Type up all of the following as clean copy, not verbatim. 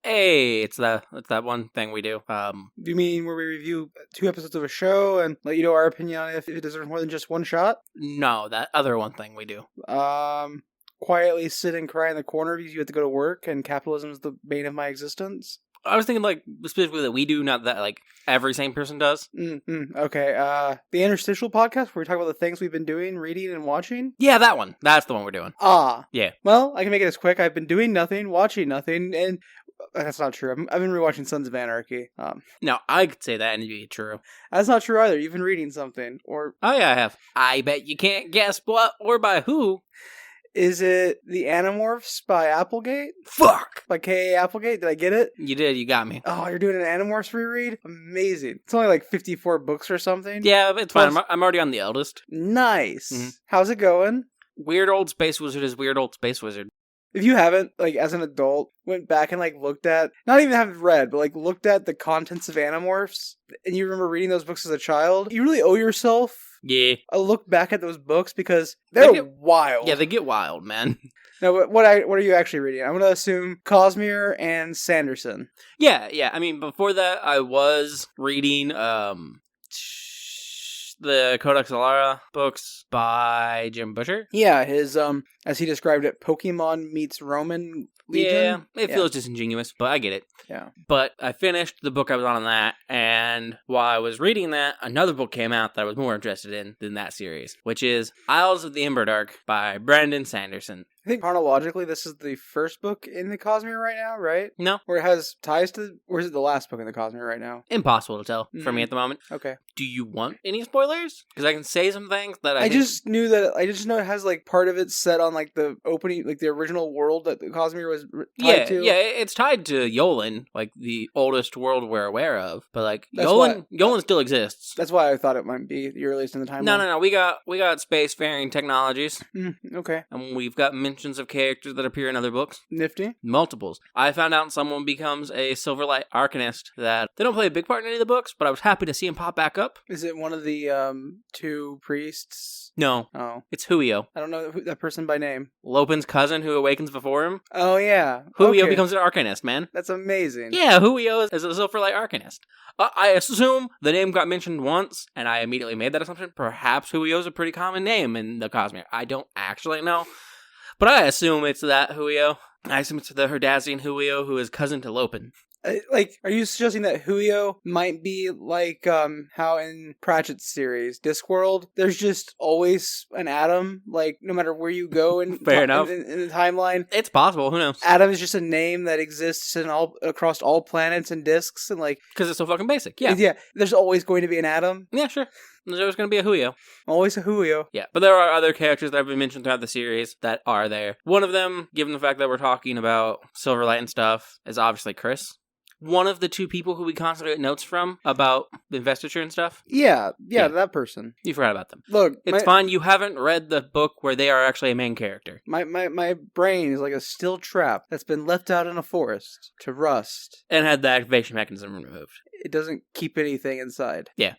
Hey, it's that one thing we do. Do you mean where we review 2 episodes of a show and let you know our opinion on it if it deserves more than just one shot? No, that other one thing we do. Quietly sit and cry in the corner because you have to go to work and capitalism is the bane of my existence? I was thinking, like, specifically that we do, not that, like, every same person does. Okay, the interstitial podcast where we talk about the things we've been doing, reading, and watching? Yeah, that one. That's the one we're doing. Yeah. Well, I can make it as quick. I've been doing nothing, watching nothing, and that's not true. I've been rewatching Sons of Anarchy. No, I could say that and it'd be true. That's not true either. You've been reading something, or... Oh, yeah, I have. I bet you can't guess what or by who. Is it The Animorphs by Applegate? Fuck! By K.A. Applegate? Did I get it? You did, you got me. Oh, you're doing an Animorphs reread? Amazing. It's only like 54 books or something. Yeah, it's fine. I'm already on the eldest. Nice. Mm-hmm. How's it going? Weird Old Space Wizard is Weird Old Space Wizard. If you haven't, like, as an adult, went back and, like, looked at, not even have read, but, like, looked at the contents of Animorphs, and you remember reading those books as a child, you really owe yourself a look back at those books because they're wild. Yeah, they get wild, man. Now, what are you actually reading? I'm going to assume Cosmere and Sanderson. Yeah. I mean, before that, I was reading the Codex Alara books by Jim Butcher. Yeah, his, as he described it, Pokemon meets Roman Legion. Yeah, it feels disingenuous, but I get it. Yeah. But I finished the book I was on that, and while I was reading that, another book came out that I was more interested in than that series, which is Isles of the Emberdark by Brandon Sanderson. I think chronologically, this is the first book in the Cosmere right now, right? No. Or it has ties to... Or is it the last book in the Cosmere right now? Impossible to tell for me at the moment. Okay. Do you want any spoilers? Because I can say some things that I just know it has, like, part of it set on, like, the opening, like, the original world that the Cosmere was tied to. Yeah, it's tied to Yolen, like, the oldest world we're aware of. But, like, Yolen still exists. That's why I thought it might be the earliest in the timeline. No. We got spacefaring technologies. Okay. And we've got mentions of characters that appear in other books. Nifty. Multiples. I found out someone becomes a Silverlight Arcanist that they don't play a big part in any of the books, but I was happy to see him pop back up. Is it one of the 2 priests? No. Oh. It's Huio. I don't know that person by name. Lopin's cousin who awakens before him. Oh, yeah. Huio becomes an Arcanist, man. That's amazing. Yeah, Huio is a Silverlight Arcanist. I assume the name got mentioned once, and I immediately made that assumption. Perhaps Huio is a pretty common name in the Cosmere. I don't actually know. But I assume it's that Huio. I assume it's the Herdazian Huio who is cousin to Lopin. Are you suggesting that Huio might be like how in Pratchett's series, Discworld, there's just always an Atom, like no matter where you go in Fair enough. In the timeline? It's possible, who knows? Atom is just a name that exists across all planets and disks, and like... Because it's so fucking basic, yeah. Yeah, there's always going to be an Atom. Yeah, sure. There's always going to be a Huio. Always a Huio. Yeah, but there are other characters that have been mentioned throughout the series that are there. One of them, given the fact that we're talking about Silverlight and stuff, is obviously Chris. One of the 2 people who we constantly get notes from about the investiture and stuff. Yeah, that person. You forgot about them. Look, it's fine. You haven't read the book where they are actually a main character. My brain is like a steel trap that's been left out in a forest to rust. And had the activation mechanism removed. It doesn't keep anything inside. Yeah.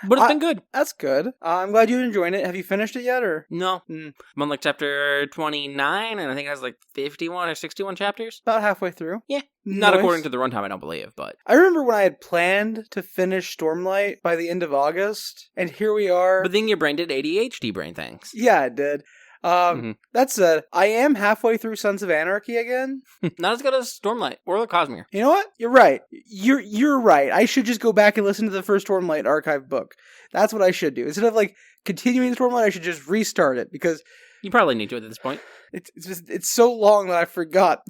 But it's been good. That's good. I'm glad you're enjoying it. Have you finished it yet, or? No. I'm on like chapter 29, and I think it has like 51 or 61 chapters. About halfway through. Yeah. Not according to the runtime, I don't believe, but... I remember when I had planned to finish Stormlight by the end of August, and here we are. But then your brain did ADHD brain things. Yeah, it did. That said, I am halfway through Sons of Anarchy again. Not as good as Stormlight or the Cosmere. You know what? You're right. You're right. I should just go back and listen to the first Stormlight archive book. That's what I should do. Instead of like continuing Stormlight, I should just restart it because you probably need to at this point. It's so long that I forgot.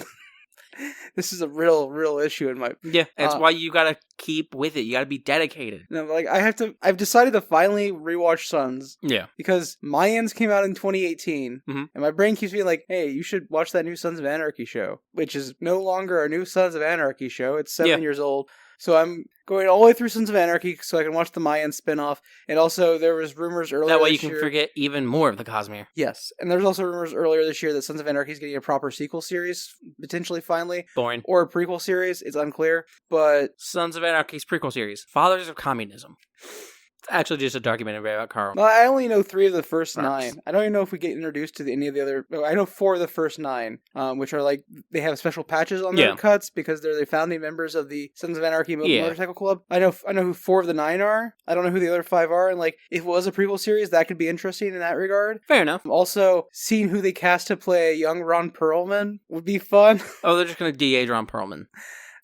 This is a real issue in my... Yeah, that's why you gotta keep with it. You gotta be dedicated. No, like, I've decided to finally rewatch Sons. Yeah. Because Mayans came out in 2018, and my brain keeps being like, hey, you should watch that new Sons of Anarchy show, which is no longer a new Sons of Anarchy show. It's 7 years old. So I'm going all the way through Sons of Anarchy so I can watch the Mayan spinoff. And also, there was rumors earlier that way you can forget even more of the Cosmere. Yes. And there's also rumors earlier this year that Sons of Anarchy is getting a proper sequel series, potentially, finally. Boring. Or a prequel series. It's unclear. But... Sons of Anarchy's prequel series. Fathers of Communism. Actually, just a documentary about Carl. Well, I only know 3 of the first 9. I don't even know if we get introduced to any of the other. I know 4 of the first 9, which are like they have special patches on their cuts because they're the founding members of the Sons of Anarchy Motorcycle Club. I know who 4 of the 9 are. I don't know who the other 5 are, and like if it was a prequel series, that could be interesting in that regard. Fair enough. Also, seeing who they cast to play young Ron Perlman would be fun. Oh, they're just gonna de-age Ron Perlman.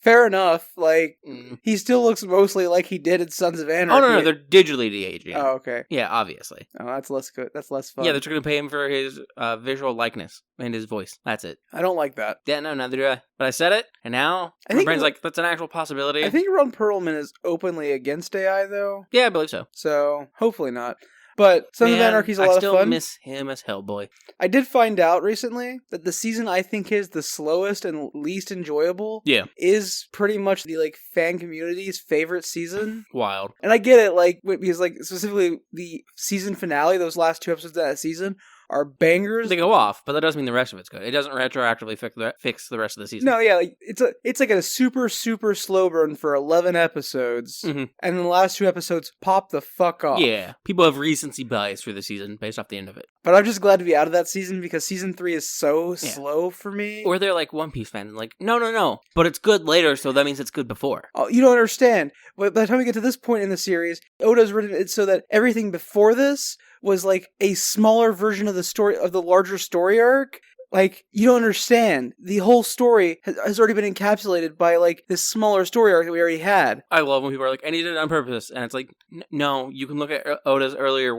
Fair enough. Like, he still looks mostly like he did in Sons of Anarchy. Oh, no, they're digitally de-aging. Oh, okay. Yeah, obviously. Oh, that's less good. That's less fun. Yeah, they're just going to pay him for his visual likeness and his voice. That's it. I don't like that. Yeah, no, neither do I. But I said it, and now my brain's like, that's an actual possibility. I think Ron Perlman is openly against AI, though. Yeah, I believe so. So, hopefully not. But Sons of Anarchy's a lot of fun. I still miss him as Hellboy. I did find out recently that the season I think is the slowest and least enjoyable is pretty much the like fan community's favorite season. Wild. And I get it, like, because like specifically the season finale, those last 2 episodes of that season are bangers. They go off, but that doesn't mean the rest of it's good. It doesn't retroactively fix the rest of the season. No, yeah, like it's like a super slow burn for 11 episodes, and then the last 2 episodes pop the fuck off. Yeah, people have recency bias for the season based off the end of it. But I'm just glad to be out of that season because season 3 is so slow for me. Or they're like One Piece fans, like no, but it's good later, so that means it's good before. Oh, you don't understand. But by the time we get to this point in the series, Oda's written it so that everything before this was like a smaller version of the story of the larger story arc. Like, you don't understand. The whole story has already been encapsulated by, like, this smaller story arc that we already had. I love when people are like, and he did it on purpose. And it's like, no, you can look at Oda's earlier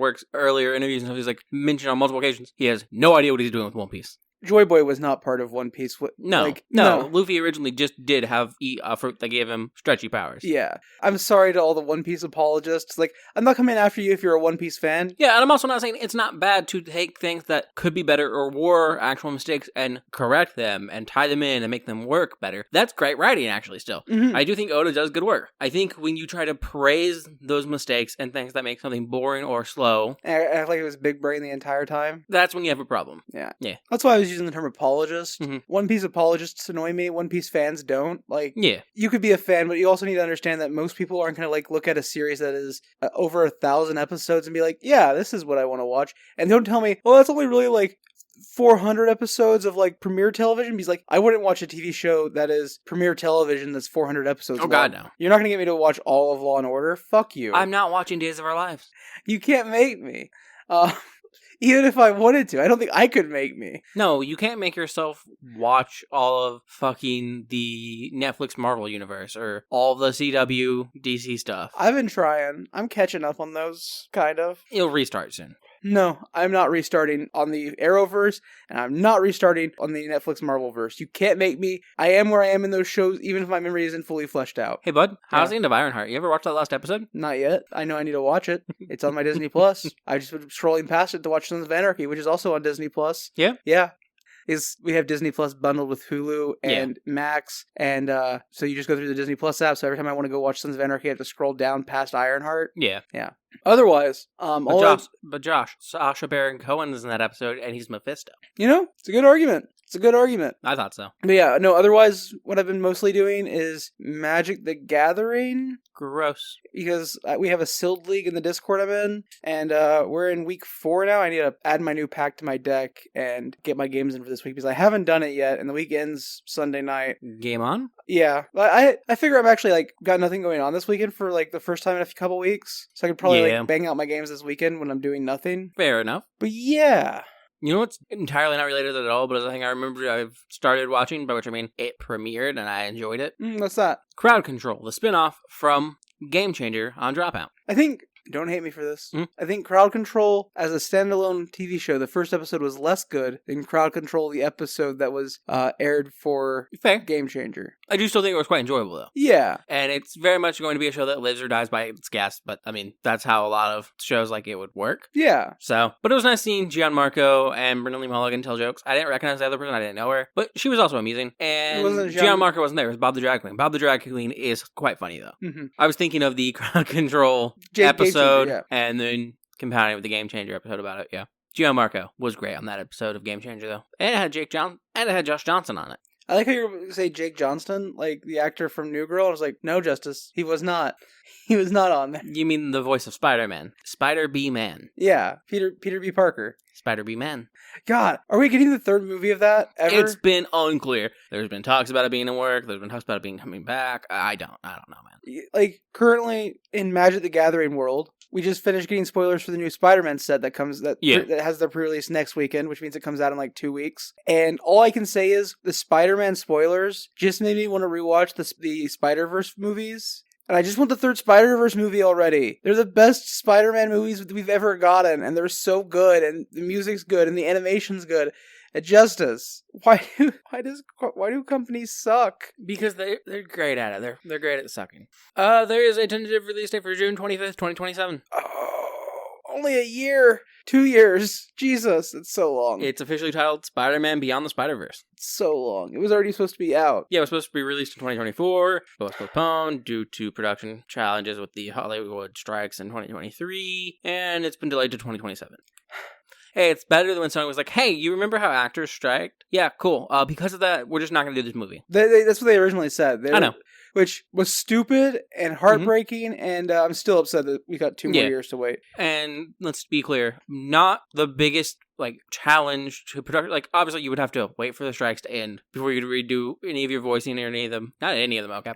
interviews, and he's like, mentioned on multiple occasions, he has no idea what he's doing with One Piece. Joy Boy was not part of One Piece. No. Luffy originally just did eat a fruit that gave him stretchy powers. Yeah. I'm sorry to all the One Piece apologists. Like, I'm not coming after you if you're a One Piece fan. Yeah, and I'm also not saying it's not bad to take things that could be better or were actual mistakes and correct them and tie them in and make them work better. That's great writing, actually, still. I do think Oda does good work. I think when you try to praise those mistakes and things that make something boring or slow... I act like it was big brain the entire time. That's when you have a problem. Yeah. That's why I was using the term apologist. One Piece apologists annoy me. One Piece fans don't. Like, you could be a fan, but you also need to understand that most people aren't going to like look at a series that is over 1,000 episodes and be like, yeah, this is what I want to watch. And don't tell me, well, that's only really like 400 episodes of like premiere television. Because like, I wouldn't watch a TV show that is premiere television that's 400 episodes long. God, no. You're not going to get me to watch all of Law and Order. Fuck you. I'm not watching Days of Our Lives. You can't make me. Even if I wanted to, I don't think I could make me. No, you can't make yourself watch all of fucking the Netflix Marvel universe or all the CW DC stuff. I've been trying. I'm catching up on those, kind of. You'll restart soon. No, I'm not restarting on the Arrowverse, and I'm not restarting on the Netflix Marvelverse. You can't make me. I am where I am in those shows, even if my memory isn't fully fleshed out. Hey, bud, how's the end of Ironheart? You ever watched that last episode? Not yet. I know I need to watch it. It's on my Disney Plus. I just was scrolling past it to watch Sons of Anarchy, which is also on Disney Plus. Yeah? Yeah. We have Disney Plus bundled with Hulu and Max, and so you just go through the Disney Plus app, so every time I want to go watch Sons of Anarchy, I have to scroll down past Ironheart. Yeah. Otherwise, but Josh, Sacha Baron Cohen is in that episode, and he's Mephisto. You know, it's a good argument. I thought so. But yeah, no, otherwise, what I've been mostly doing is Magic the Gathering. Gross. Because we have a sealed league in the Discord I'm in, and we're in week 4 now. I need to add my new pack to my deck and get my games in for this week, because I haven't done it yet, and the week ends Sunday night. Game on? Yeah. I figure I'm actually, like, got nothing going on this weekend for, like, the first time in a couple weeks, so I could probably, like, bang out my games this weekend when I'm doing nothing. Fair enough. But yeah. You know what's entirely not related at all, but it's a thing I remember I've started watching, by which I mean it premiered and I enjoyed it. What's that? Crowd Control, the spin-off from Game Changer on Dropout. I think... Don't hate me for this. I think Crowd Control, as a standalone TV show, the first episode was less good than Crowd Control, the episode that was aired for Game Changer. I do still think it was quite enjoyable, though. Yeah. And it's very much going to be a show that lives or dies by its guests, but, I mean, that's how a lot of shows like it would work. Yeah. So, but it was nice seeing Gianmarco and Brinley Mulligan tell jokes. I didn't recognize the other person, I didn't know her, but she was also amusing. And Gianmarco wasn't there, it was Bob the Drag Queen. Bob the Drag Queen is quite funny, though. I was thinking of the Crowd Control episode, and then compounding it with the Game Changer episode about it, Gianmarco was great on that episode of Game Changer, though. And it had Josh Johnson on it. I like how you were say Jake Johnston, like the actor from New Girl. I was like, no, Justice, he was not. He was not on there. You mean the voice of Spider-Man? Spider-B-Man. Yeah, Peter B. Parker. Spider-B-Man. God, are we getting the third movie of that ever? It's been unclear. There's been talks about it being in work. There's been talks about it being coming back. I don't know, man. Like, currently in Magic the Gathering world, we just finished getting spoilers for the new Spider-Man set that has their pre-release next weekend, which means it comes out in like 2 weeks. And all I can say is the Spider-Man spoilers just made me want to rewatch the Spider-Verse movies. And I just want the third Spider-Verse movie already. They're the best Spider-Man movies we've ever gotten, and they're so good, and the music's good, and the animation's good. And Justice, why do companies suck? Because they're great at it. They're great at sucking. There is a tentative release date for June 25th, 2027. Oh, only a year. 2 years. Jesus, it's so long. It's officially titled Spider-Man Beyond the Spider-Verse. It's so long. It was already supposed to be out. Yeah, it was supposed to be released in 2024, but was postponed due to production challenges with the Hollywood strikes in 2023, and it's been delayed to 2027. Hey, it's better than when someone was like, hey, you remember how actors striked? Yeah, cool. Because of that, we're just not going to do this movie. That's what they originally said. I know. Which was stupid and heartbreaking, and I'm still upset that we got 2 more years to wait. And let's be clear, not the biggest challenge to production. Obviously you would have to wait for the strikes to end before you could redo any of your voicing or any of the mocap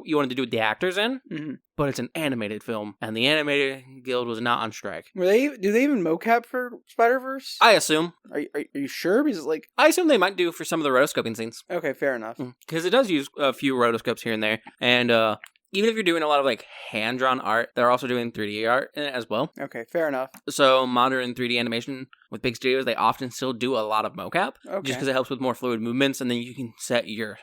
you wanted to do with the actors in. Mm-hmm. But it's an animated film, and the animated guild was not on strike. Do they even mocap for Spider-Verse? I assume. Are you sure? Because I assume they might do for some of the rotoscoping scenes. Okay, fair enough. Because it does use a few rotoscopes here and there, and even if you're doing a lot of hand-drawn art, they're also doing 3D art in it as well. Okay, fair enough. So modern 3D animation with big studios, they often still do a lot of mocap, just because it helps with more fluid movements, and then you can set your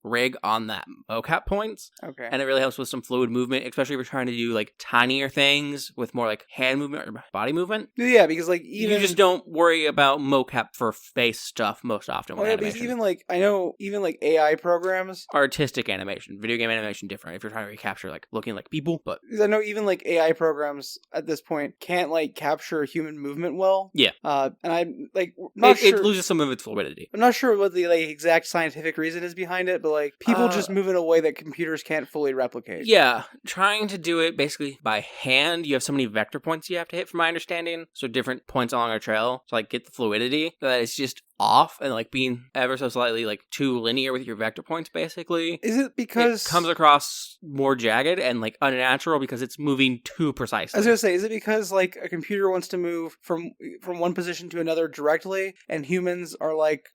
rig on that mocap points. Okay. And it really helps with some fluid movement, especially if you're trying to do tinier things with more hand movement or body movement. Yeah, because you just don't worry about mocap for face stuff most often with animation. Because I know AI programs, artistic animation, video game animation, different. If you're trying to recapture looking like people, but because I know even AI programs at this point can't capture human movement well. Yeah. And I'm not sure. It loses some of its fluidity. I'm not sure what the exact scientific reason is behind it, but people just move in a way that computers can't fully replicate. Yeah, trying to do it basically by hand. You have so many vector points you have to hit, from my understanding. So different points along a trail to get the fluidity that it's just off and being ever so slightly too linear with your vector points. Basically, is it because it comes across more jagged and unnatural because it's moving too precisely? I was gonna say, is it because a computer wants to move from one position to another directly, and humans are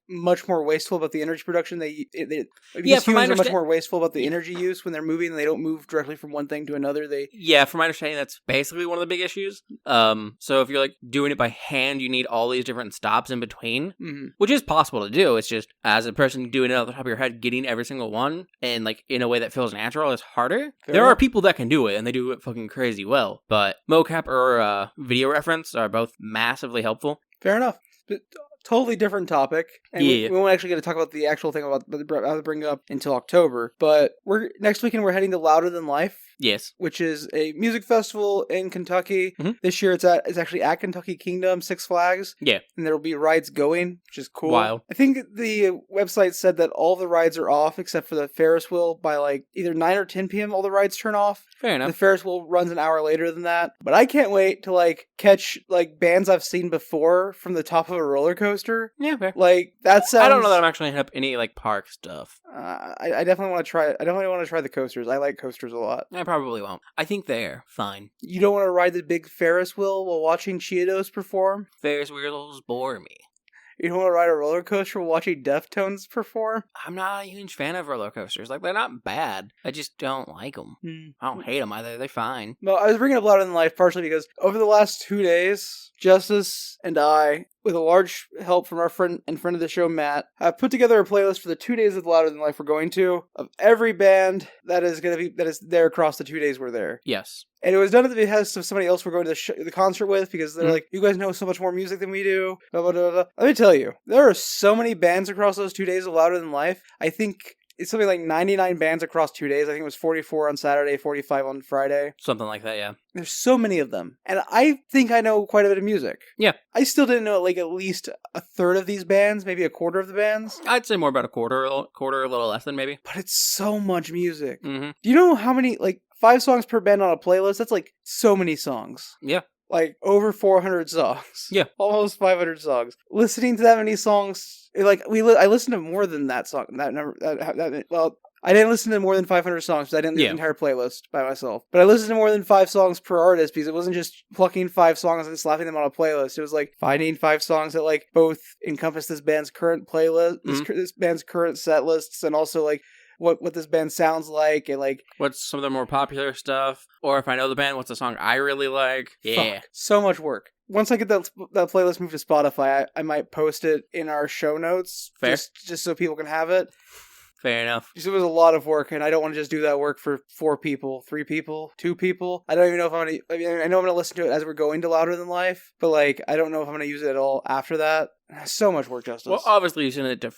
much more wasteful about the energy production? Humans are much more wasteful about the energy use when they're moving, and they don't move directly from one thing to another. From my understanding, that's basically one of the big issues. So if you're doing it by hand, you need all these different stops in between. Mm-hmm. Which is possible to do. It's just, as a person doing it off the top of your head, getting every single one and in a way that feels natural is harder. There are people that can do it, and they do it fucking crazy well. But mocap or video reference are both massively helpful. Fair enough. But totally different topic. And we won't actually get to talk about the actual thing about to bring up until October. But next weekend we're heading to Louder Than Life. Yes. Which is a music festival in Kentucky. Mm-hmm. This year it's actually at Kentucky Kingdom, Six Flags. Yeah. And there will be rides going, which is cool. Wow. I think the website said that all the rides are off except for the Ferris wheel by either 9 or 10 p.m. all the rides turn off. Fair enough. The Ferris wheel runs an hour later than that. But I can't wait to catch bands I've seen before from the top of a roller coaster. Yeah, fair. That sounds... I don't know that I'm actually hitting up any park stuff. I definitely want to try it. I definitely want to try the coasters. I like coasters a lot. I probably won't. I think they're fine. You don't want to ride the big Ferris wheel while watching Cheetos perform? Ferris wheels bore me. You don't want to ride a roller coaster while watching Deftones perform? I'm not a huge fan of roller coasters. They're not bad. I just don't like them. I don't hate them either. They're fine. Well, I was bringing up Louder Than Life partially because over the last 2 days, Justice and I, with a large help from our friend of the show, Matt, have put together a playlist for the 2 days of Louder Than Life we're going to, of every band that is there across the 2 days we're there. Yes. And it was done at the behest of somebody else we're going to the concert with, because they're you guys know so much more music than we do. Blah, blah, blah, blah. Let me tell you, there are so many bands across those 2 days of Louder Than Life. I think it's something like 99 bands across 2 days. I think it was 44 on Saturday, 45 on Friday. Something like that, yeah. There's so many of them. And I think I know quite a bit of music. Yeah. I still didn't know like at least a third of these bands, maybe a quarter of the bands. I'd say more about a quarter, a little less than maybe. But it's so much music. Mm-hmm. Do you know how many, like, 5 songs per band on a playlist? That's like so many songs. Yeah. Like over 400 songs. Yeah. Almost 500 songs. Listening to that many songs, like I listened to more than that song. That number. Well, I didn't listen to more than 500 songs because I didn't do the entire playlist by myself. But I listened to more than 5 songs per artist because it wasn't just plucking 5 songs and slapping them on a playlist. It was like finding 5 songs that like both encompass this band's current playlist, this band's current set lists, and also like what this band sounds like, and like what's some of their more popular stuff, or if I know the band, what's the song I really like. Yeah. Fuck, so much work. Once I get that playlist moved to Spotify, I might post it in our show notes. Fair. Just so people can have it. Fair enough. It was a lot of work, and I don't want to just do that work for 4 people, 3 people, 2 people. I don't even know if I'm going to... I mean, I know I'm going to listen to it as we're going to Louder Than Life, but, like, I don't know if I'm going to use it at all after that. So much work, Justice. Well, obviously you sent it to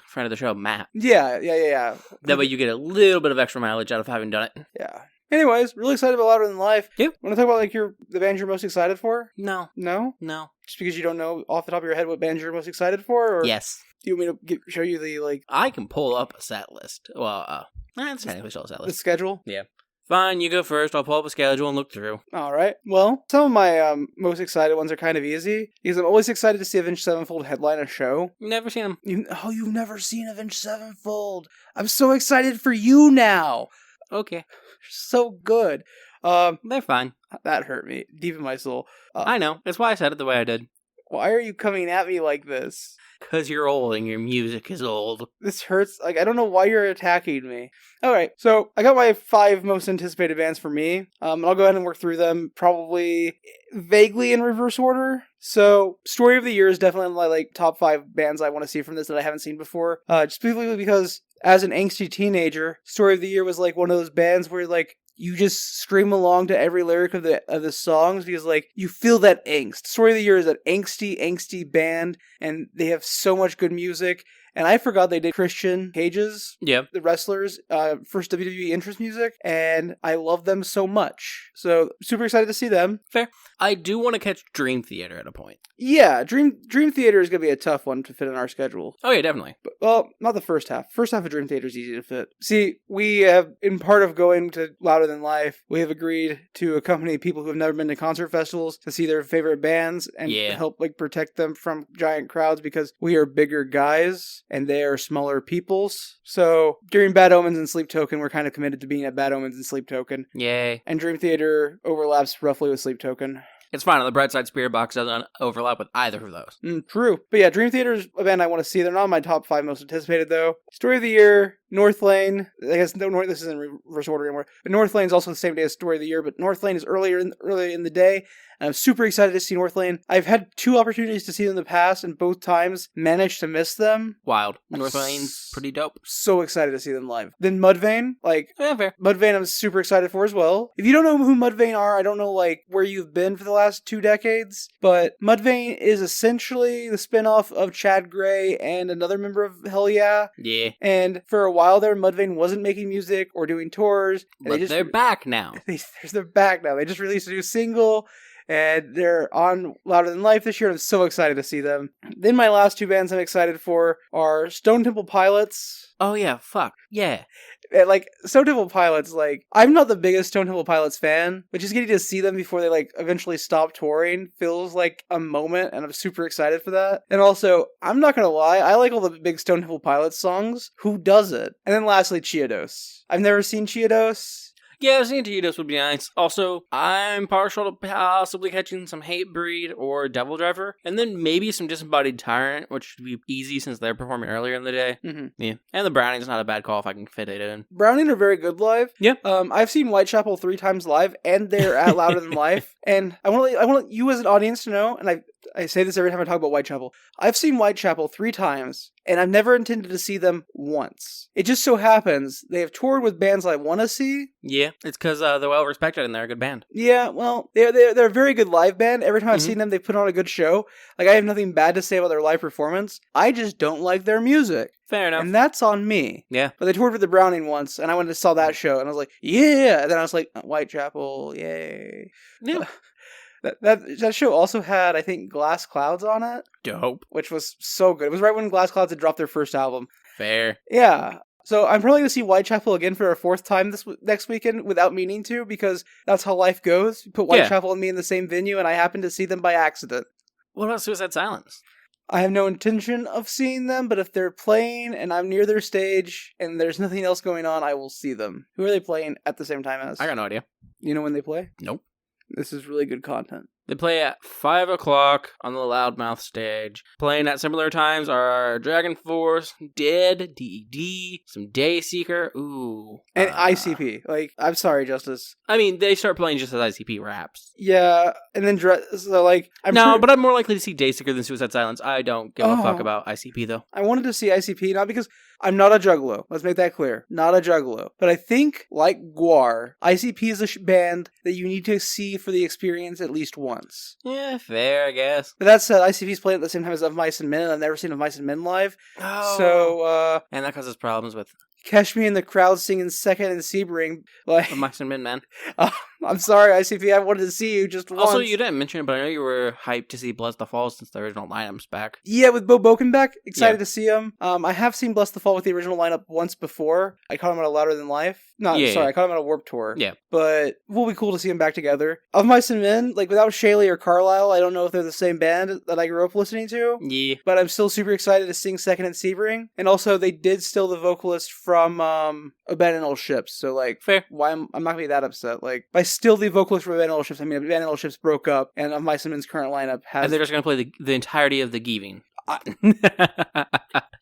friend of the show, Matt. Yeah. That way you get a little bit of extra mileage out of having done it. Yeah. Anyways, really excited about Louder Than Life. Yep. Want to talk about, like, the bands you're most excited for? No. No? No. Just because you don't know off the top of your head what bands you're most excited for? Or yes. Do you want me to show you the, like... I can pull up a set list. Well, it's technically still a set The list. schedule? Yeah. Fine, you go first. I'll pull up a schedule and look through. Alright. Well, some of my most excited ones are kind of easy, because I'm always excited to see Avenged Sevenfold headline a show. Never seen them. You've never seen Avenged Sevenfold! I'm so excited for you now! Okay. So good. They're fine. That hurt me, deep in my soul. I know. That's why I said it the way I did. Why are you coming at me like this? Because you're old and your music is old. This hurts. Like, I don't know why you're attacking me. Alright, so I got my 5 most anticipated bands for me. I'll go ahead and work through them, probably vaguely in reverse order. So, Story of the Year is definitely my, like, top 5 bands I want to see from this that I haven't seen before. Just specifically because, as an angsty teenager, Story of the Year was, like, one of those bands where, like, you just scream along to every lyric of the songs because, like, you feel that angst. Story of the Year is an angsty band, and they have so much good music. And I forgot they did Christian Cage's, the wrestlers, first WWE entrance music, and I love them so much. So, super excited to see them. Fair. I do want to catch Dream Theater at a point. Yeah, Dream Theater is going to be a tough one to fit in our schedule. Oh, yeah, definitely. But, well, not the first half. First half of Dream Theater is easy to fit. See, we have, in part of going to Louder Than Life, we have agreed to accompany people who have never been to concert festivals to see their favorite bands and help, like, protect them from giant crowds because we are bigger guys and they are smaller peoples. So, during Bad Omens and Sleep Token, we're kind of committed to being at Bad Omens and Sleep Token. Yay. And Dream Theater overlaps roughly with Sleep Token. It's fine. On the bright side, Spirit Box doesn't overlap with either of those. True. But yeah, Dream Theater is a band I want to see. They're not in my top 5 most anticipated, though. Story of the Year, North Lane. I guess this isn't reverse order anymore. But North Lane is also the same day as Story of the Year, but North Lane is earlier in the day. And I'm super excited to see North Lane. I've had 2 opportunities to see them in the past, and both times managed to miss them. Wild. North Lane's pretty dope. So excited to see them live. Then Mudvayne, fair. Mudvayne I'm super excited for as well. If you don't know who Mudvayne are, I don't know, like, where you've been for the last 2 decades, but Mudvayne is essentially the spinoff of Chad Gray and another member of Hell Yeah. Yeah. And for a while there, Mudvayne wasn't making music or doing tours. But they're back now. They're back now. They just released a new single. And they're on Louder Than Life this year, and I'm so excited to see them. Then my last 2 bands I'm excited for are Stone Temple Pilots. Oh yeah, fuck. Yeah. And, like, Stone Temple Pilots, like, I'm not the biggest Stone Temple Pilots fan, but just getting to see them before they, like, eventually stop touring feels like a moment, and I'm super excited for that. And also, I'm not gonna lie, I like all the big Stone Temple Pilots songs. Who doesn't? And then lastly, Chiodos. I've never seen Chiodos. Yeah, seeing Chiodos would be nice. Also, I'm partial to possibly catching some Hatebreed or Devil Driver, and then maybe some Disembodied Tyrant, which should be easy since they're performing earlier in the day. Mm-hmm. Yeah, and the Browning's not a bad call if I can fit it in. Browning are very good live. Yeah. I've seen Whitechapel 3 times live, and they're at Louder Than Life. And I want you as an audience to know, and I say this every time I talk about Whitechapel. I've seen Whitechapel 3 times, and I've never intended to see them once. It just so happens they have toured with bands I want to see. Yeah, it's because they're well respected and they're a good band. Yeah, well, they're a very good live band. Every time I've seen them, they put on a good show. Like, I have nothing bad to say about their live performance. I just don't like their music. Fair enough. And that's on me. Yeah. But they toured with the Browning once, and I went and saw that show, and I was like, yeah! And then I was like, Whitechapel, yay. Yeah. That show also had, I think, Glass Clouds on it. Dope. Which was so good. It was right when Glass Clouds had dropped their first album. Fair. Yeah. So I'm probably going to see Whitechapel again for a 4th time next weekend without meaning to, because that's how life goes. You put Whitechapel and me in the same venue, and I happen to see them by accident. What about Suicide Silence? I have no intention of seeing them, but if they're playing and I'm near their stage and there's nothing else going on, I will see them. Who are they playing at the same time as? I got no idea. You know when they play? Nope. This is really good content. They play at 5 o'clock on the Loudmouth stage. Playing at similar times are Dragon Force, Dead, D.E.D., some Dayseeker, and ICP. Like, I'm sorry, Justice. I mean, they start playing just as ICP raps. Yeah, and then, but I'm more likely to see Dayseeker than Suicide Silence. I don't give a fuck about ICP, though. I wanted to see ICP, not because I'm not a juggalo. Let's make that clear. Not a juggalo. But I think, like Guar, ICP is a band that you need to see for the experience at least once. Yeah, fair, I guess. But that said, ICP's playing at the same time as Of Mice and Men, and I've never seen Of Mice and Men live. Oh. So, and that causes problems with catch me in the crowd singing Second and Sebring. Like, Of Mice and Men, man. I'm sorry, ICP, I wanted to see you just once. Also, you didn't mention it, but I know you were hyped to see Bless the Fall since the original lineup's back. Yeah, with Bo Boken back. Excited to see him. I have seen Bless the Fall with the original lineup once before. I caught him at a Louder Than Life. I caught him at a Warped Tour. Yeah. But it will be cool to see him back together. Of Mice and Men, like, without Shaylee or Carlisle, I don't know if they're the same band that I grew up listening to. Yeah. But I'm still super excited to sing Second and Sebring. And also, they did steal the vocalist from Abandoned Old Ships. So, like, fair. Why I'm not going to be that upset. Like, by steal the vocalist from Abandoned Old Ships, I mean, Abandoned Old Ships broke up, and Of Mice and Men's current lineup has... And they're just going to play the entirety of the Giving.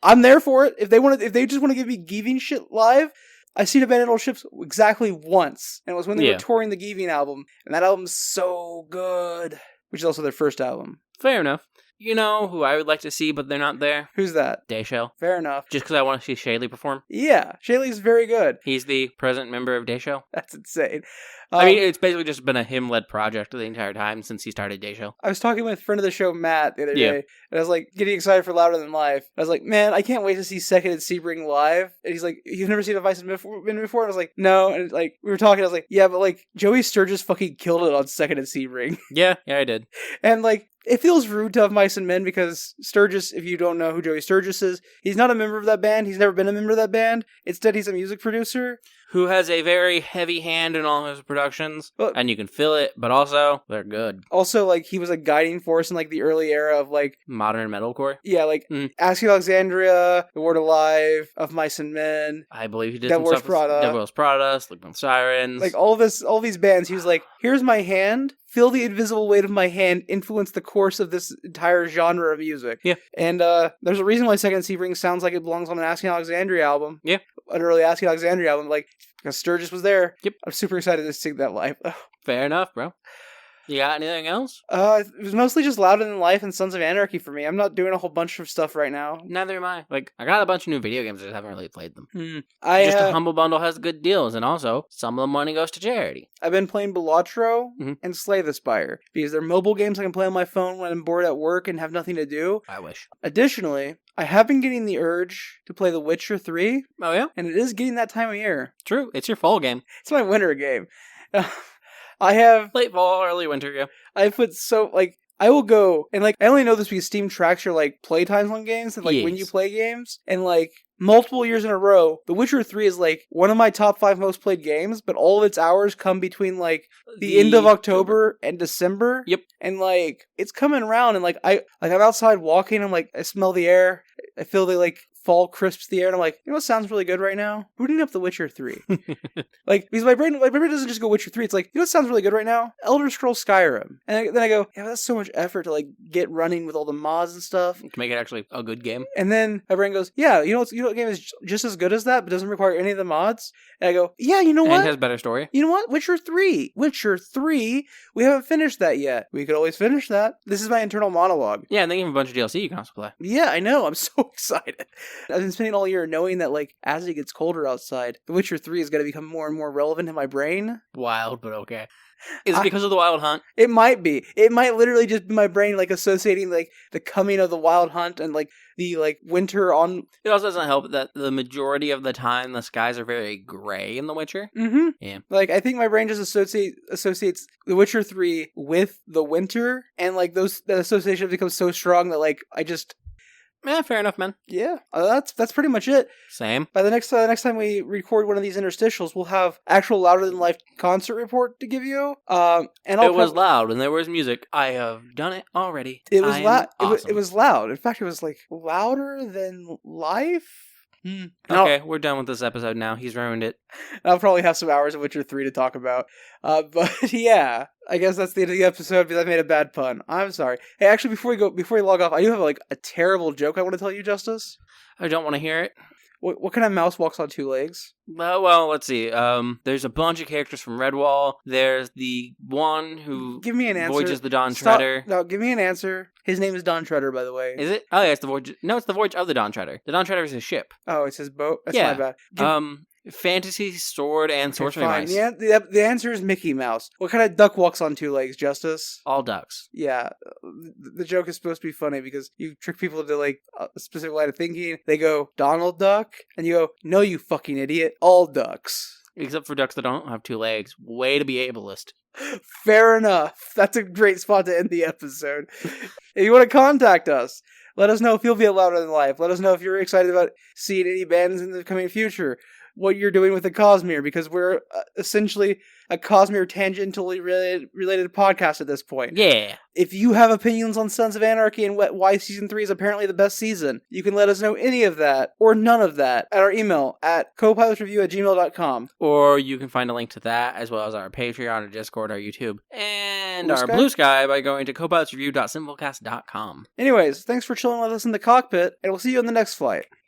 I'm there for it. If they just want to give me Giving shit live, I've seen Abandoned Old Ships exactly once, and it was when they were touring the Giving album, and that album's so good, which is also their first album. Fair enough. You know who I would like to see, but they're not there? Who's that? Dayshow. Fair enough. Just because I want to see Shaylee perform? Yeah, Shaylee's very good. He's the present member of Dayshow. That's insane. I mean, it's basically just been a him-led project the entire time since he started Dayshow. I was talking with a friend of the show, Matt, the other day, and I was like, getting excited for Louder Than Life. I was like, man, I can't wait to see Second and Sebring live. And he's like, you've never seen A Vice and Men before? And I was like, no. And like, we were talking, I was like, yeah, but like, Joey Sturgis fucking killed it on Second and Sebring. Yeah, I did. And like, it feels rude to Have Mice and Men because Sturgis, if you don't know who Joey Sturgis is, he's not a member of that band. He's never been a member of that band. Instead, he's a music producer. Who has a very heavy hand in all his productions, and you can feel it, but also, they're good. Also, like, he was a guiding force in, like, the early era of, like... modern metalcore? Yeah, like, Asking Alexandria, The Word Alive, Of Mice and Men. I believe he did Devil Wears Prada. Devil Wears Prada, Sleep with Sirens. Like, all these bands, he was like, here's my hand, feel the invisible weight of my hand influence the course of this entire genre of music. Yeah. And there's a reason why Second Sebring sounds like it belongs on an Asking Alexandria album. Yeah. An early Asking Alexandria album, like, because Sturgis was there. Yep. I'm super excited to sing that live. Fair enough, bro. You got anything else? It was mostly just Louder Than Life and Sons of Anarchy for me. I'm not doing a whole bunch of stuff right now. Neither am I. Like, I got a bunch of new video games, I just haven't really played them. Just a Humble Bundle has good deals, and also, some of the money goes to charity. I've been playing Balatro and Slay the Spire, because they're mobile games I can play on my phone when I'm bored at work and have nothing to do. I wish. Additionally, I have been getting the urge to play The Witcher 3. Oh, yeah? And it is getting that time of year. True. It's your fall game. It's my winter game. I have... late fall, early winter, yeah. I put so, like... I will go, and like, I only know this because Steam tracks your, like, play times on games, and like, when you play games, and like, multiple years in a row, The Witcher 3 is like, one of my top 5 most played games, but all of its hours come between, like, the end of October and December. Yep. And like, it's coming around, and like, I'm outside walking, I'm like, I smell the air, I feel the, like, fall crisps the air, and I'm like, you know what sounds really good right now? Booting up The Witcher 3. Like, because my brain doesn't just go Witcher 3. It's like, you know what sounds really good right now? Elder Scrolls Skyrim. And then I go, yeah, that's so much effort to like get running with all the mods and stuff. To make it actually a good game. And then my brain goes, yeah, you know what game is just as good as that, but doesn't require any of the mods? And I go, yeah, you know what? And has better story. You know what? Witcher 3. We haven't finished that yet. We could always finish that. This is my internal monologue. Yeah, and they give a bunch of DLC you can also play. Yeah, I know. I'm so excited. I've been spending all year knowing that, like, as it gets colder outside, The Witcher 3 is going to become more and more relevant in my brain. Wild, but okay. Is it because of the Wild Hunt? It might be. It might literally just be my brain, like, associating, like, the coming of the Wild Hunt and, like, the, like, winter on... It also doesn't help that the majority of the time the skies are very gray in The Witcher. Mm-hmm. Yeah. Like, I think my brain just associates The Witcher 3 with the winter, and, like, that association becomes so strong that, like, I just... Yeah, fair enough, man. Yeah, that's pretty much it. Same. By the next time we record one of these interstitials, we'll have actual louder than life concert report to give you. And it was loud and there was music. I have done it already. It was loud. Awesome. It was loud. In fact, it was like louder than life. Okay, we're done with this episode now. He's ruined it. I'll probably have some hours of Witcher 3 to talk about. But yeah, I guess that's the end of the episode because I made a bad pun. I'm sorry. Hey, actually, before we log off, I do have like a terrible joke I want to tell you, Justice. I don't want to hear it. What kind of mouse walks on two legs? Well, let's see. There's a bunch of characters from Redwall. There's the one who give me an answer. Voyages the Dawn Treader. No, give me an answer. His name is Dawn Treader, by the way. Is it? Oh yeah, it's the Voyage. No, it's the Voyage of the Dawn Treader. The Dawn Treader is his ship. Oh, it's his boat. That's my bad. Fantasy, sword, and sorcery mice. Yeah, the answer is Mickey Mouse. What kind of duck walks on two legs, Justice? All ducks. Yeah, the joke is supposed to be funny because you trick people to like a specific line of thinking. They go, Donald Duck, and you go, no, you fucking idiot, all ducks. Except for ducks that don't have two legs. Way to be ableist. Fair enough. That's a great spot to end the episode. If you want to contact us, let us know if you'll be louder than life. Let us know if you're excited about seeing any bands in the coming future. What you're doing with the Cosmere, because we're essentially a Cosmere tangentially related podcast at this point. Yeah. If you have opinions on Sons of Anarchy and why Season 3 is apparently the best season, you can let us know any of that, or none of that, at our email at copilotreview@gmail.com. Or you can find a link to that, as well as our Patreon, our Discord, our YouTube, and our Blue Sky by going to copilotreview.simplecast.com. Anyways, thanks for chilling with us in the cockpit, and we'll see you on the next flight.